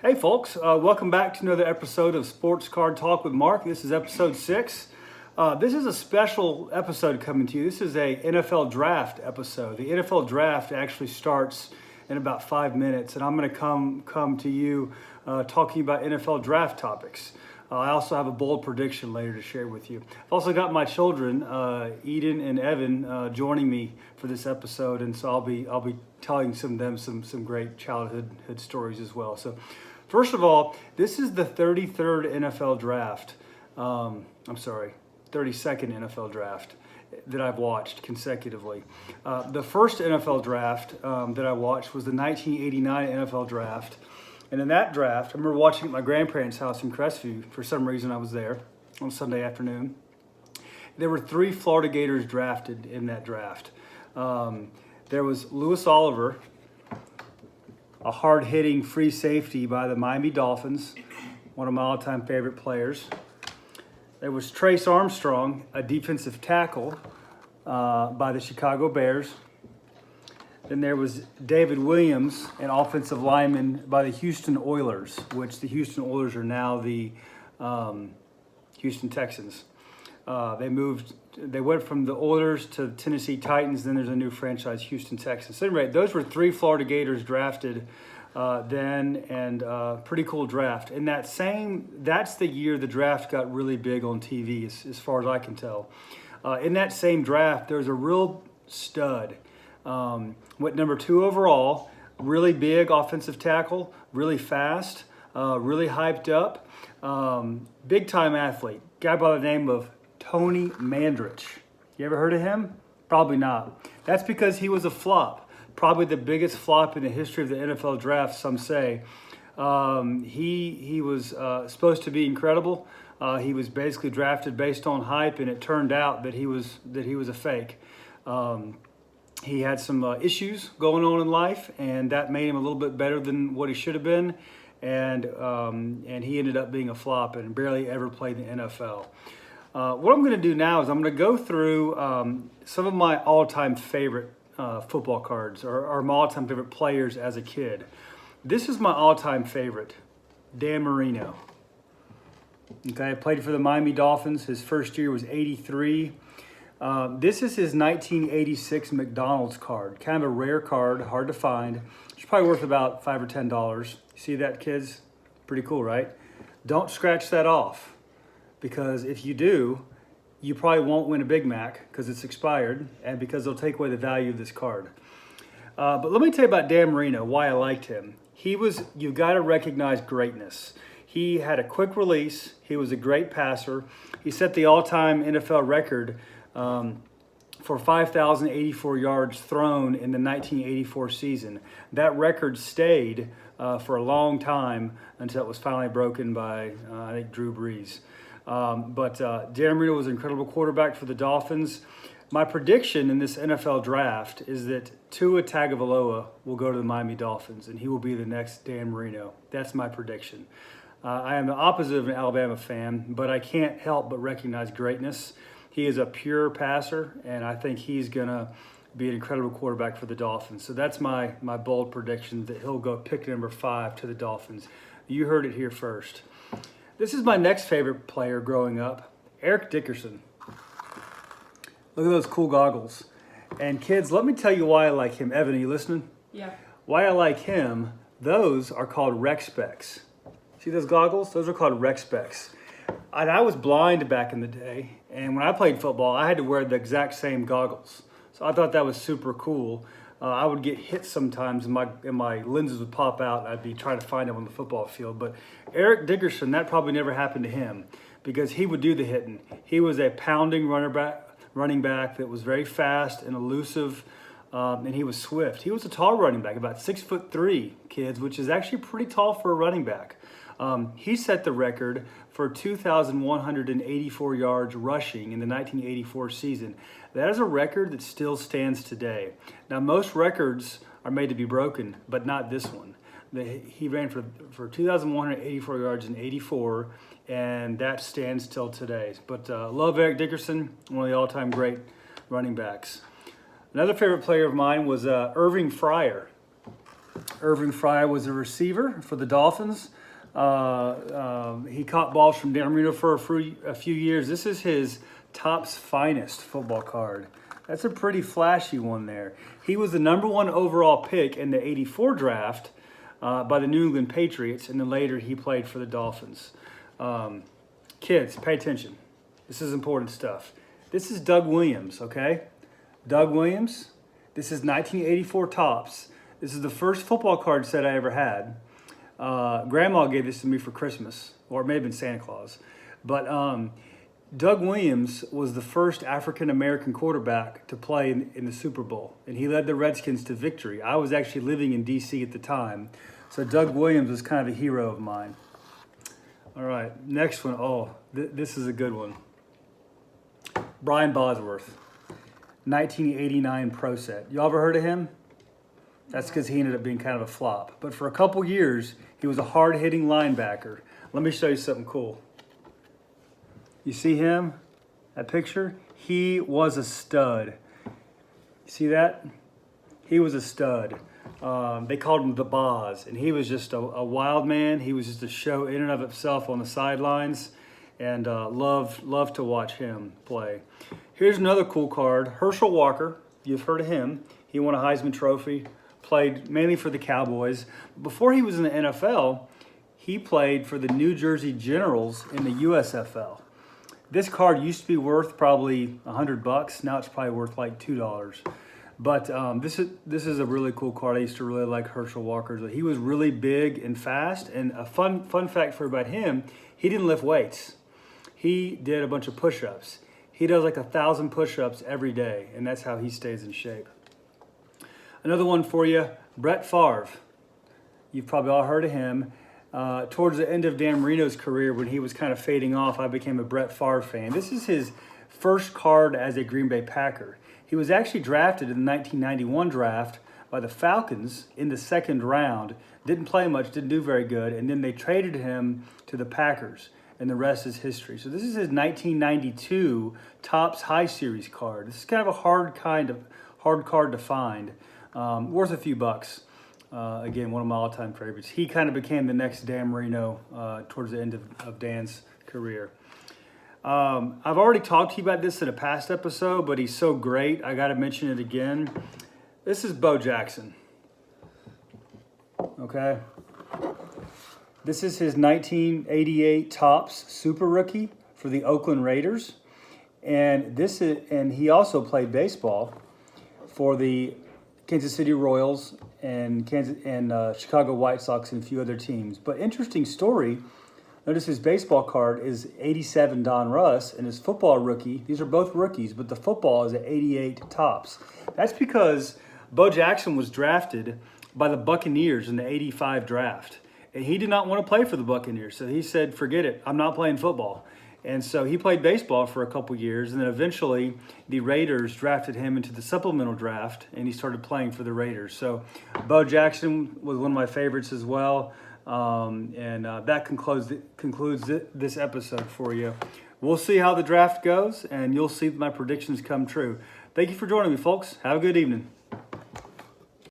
Hey folks, welcome back to another episode of Sportscard Talk with Mark. This is episode 6. This is a special episode coming to you. This is a NFL draft episode. The NFL draft actually starts in about 5 minutes, and I'm going to come to you talking about NFL draft topics. I also have a bold prediction later to share with you. I've also got my children, Eden and Evan, joining me for this episode, and so I'll be telling them some great childhood stories as well. So, first of all, this is the 33rd NFL draft. 32nd NFL draft that I've watched consecutively. The first NFL draft that I watched was the 1989 NFL draft. And in that draft, I remember watching at my grandparents' house in Crestview. For some reason, I was there on Sunday afternoon. There were 3 Florida Gators drafted in that draft. There was Louis Oliver, a hard-hitting free safety by the Miami Dolphins, one of my all-time favorite players. There was Trace Armstrong, a defensive tackle by the Chicago Bears. Then there was David Williams, an offensive lineman by the Houston Oilers, which the Houston Oilers are now the Houston Texans. They went from the Oilers to the Tennessee Titans, then there's a new franchise, Houston Texans. So anyway, those were 3 Florida Gators drafted then, and pretty cool draft. And that's the year the draft got really big on TV, as far as I can tell. In that same draft, there's a real stud. Went number 2 overall, really big offensive tackle, really fast, really hyped up, big time athlete, guy by the name of Tony Mandrich. You ever heard of him? Probably not. That's because he was a flop, probably the biggest flop in the history of the NFL draft, some say. He was supposed to be incredible. He was basically drafted based on hype, and it turned out that he was a fake. He had some issues going on in life, and that made him a little bit better than what he should have been. And he ended up being a flop and barely ever played in the NFL. What I'm going to do now is I'm going to go through some of my all-time favorite football cards or my all-time favorite players as a kid. This is my all-time favorite, Dan Marino. Okay, played for the Miami Dolphins. His first year was 83. This is his 1986 McDonald's card. Kind of a rare card, hard to find. It's probably worth about $5 or $10. You see that, kids? Pretty cool, right? Don't scratch that off, because if you do, you probably won't win a Big Mac because it's expired and because they'll take away the value of this card. But let me tell you about Dan Marino, why I liked him. You've got to recognize greatness. He had a quick release. He was a great passer. He set the all-time NFL record for 5,084 yards thrown in the 1984 season. That record stayed for a long time until it was finally broken by, I think, Drew Brees. But Dan Marino was an incredible quarterback for the Dolphins. My prediction in this NFL draft is that Tua Tagovailoa will go to the Miami Dolphins, and he will be the next Dan Marino. That's my prediction. I am the opposite of an Alabama fan, but I can't help but recognize greatness. He is a pure passer, and I think he's going to be an incredible quarterback for the Dolphins. So that's my bold prediction, that he'll go pick number 5 to the Dolphins. You heard it here first. This is my next favorite player growing up, Eric Dickerson. Look at those cool goggles. And kids, let me tell you why I like him. Evan, are you listening? Yeah. Why I like him, those are called rec specs. See those goggles? Those are called rec specs. And I was blind back in the day, and when I played football, I had to wear the exact same goggles. So I thought that was super cool. I would get hit sometimes, and my lenses would pop out, and I'd be trying to find them on the football field. But Eric Dickerson, that probably never happened to him, because he would do the hitting. He was a pounding running back that was very fast and elusive, and he was swift. He was a tall running back, about 6'3", kids, which is actually pretty tall for a running back. He set the record for 2,184 yards rushing in the 1984 season. That is a record that still stands today. Now, most records are made to be broken, but not this one. He ran for 2,184 yards in 84, and that stands till today. But love Eric Dickerson, one of the all-time great running backs. Another favorite player of mine was Irving Fryar. Irving Fryar was a receiver for the Dolphins. He caught balls from Dan Marino for a few years. This is his Topps Finest football card. That's a pretty flashy one there. He was the #1 overall pick in the '84 draft by the New England Patriots, and then later he played for the Dolphins. Kids, pay attention. This is important stuff. This is Doug Williams, okay? Doug Williams. This is 1984 Topps. This is the first football card set I ever had. Grandma gave this to me for Christmas, or it may have been Santa Claus. But Doug Williams was the first African-American quarterback to play in the Super Bowl, and he led the Redskins to victory. I was actually living in D.C. at the time, so Doug Williams was kind of a hero of mine. All right, next one. Oh, this is a good one. Brian Bosworth, 1989 Pro Set. You ever heard of him? That's because he ended up being kind of a flop. But for a couple years, he was a hard-hitting linebacker. Let me show you something cool. You see him? That picture? He was a stud. You see that? He was a stud. They called him the Boz, and he was just a wild man. He was just a show in and of himself on the sidelines, and loved to watch him play. Here's another cool card. Herschel Walker. You've heard of him. He won a Heisman Trophy. Played mainly for the Cowboys. Before he was in the NFL, he played for the New Jersey Generals in the USFL. This card used to be worth probably $100. Now it's probably worth like $2. But this is a really cool card. I used to really like Herschel Walker. He was really big and fast. And a fun fact for about him, he didn't lift weights. He did a bunch of push-ups. He does like 1,000 push-ups every day, and that's how he stays in shape. Another one for you, Brett Favre. You've probably all heard of him. Towards the end of Dan Marino's career, when he was kind of fading off, I became a Brett Favre fan. This is his first card as a Green Bay Packer. He was actually drafted in the 1991 draft by the Falcons in the second round. Didn't play much, didn't do very good, and then they traded him to the Packers, and the rest is history. So this is his 1992 Topps High Series card. This is kind of a hard card to find. Worth a few bucks. Again, one of my all-time favorites. He kind of became the next Dan Marino towards the end of Dan's career. I've already talked to you about this in a past episode, but he's so great, I got to mention it again. This is Bo Jackson. Okay? This is his 1988 Topps Super Rookie for the Oakland Raiders. And he also played baseball for the Kansas City Royals and Chicago White Sox and a few other teams. But interesting story, notice his baseball card is 87 Don Russ, and his football rookie, these are both rookies, but the football is at 88 Topps. That's because Bo Jackson was drafted by the Buccaneers in the '85 draft. And he did not want to play for the Buccaneers, so he said, forget it, I'm not playing football. And so he played baseball for a couple years, and then eventually the Raiders drafted him into the supplemental draft, and he started playing for the Raiders. So Bo Jackson was one of my favorites as well, that concludes this episode for you. We'll see how the draft goes, and you'll see my predictions come true. Thank you for joining me, folks. Have a good evening.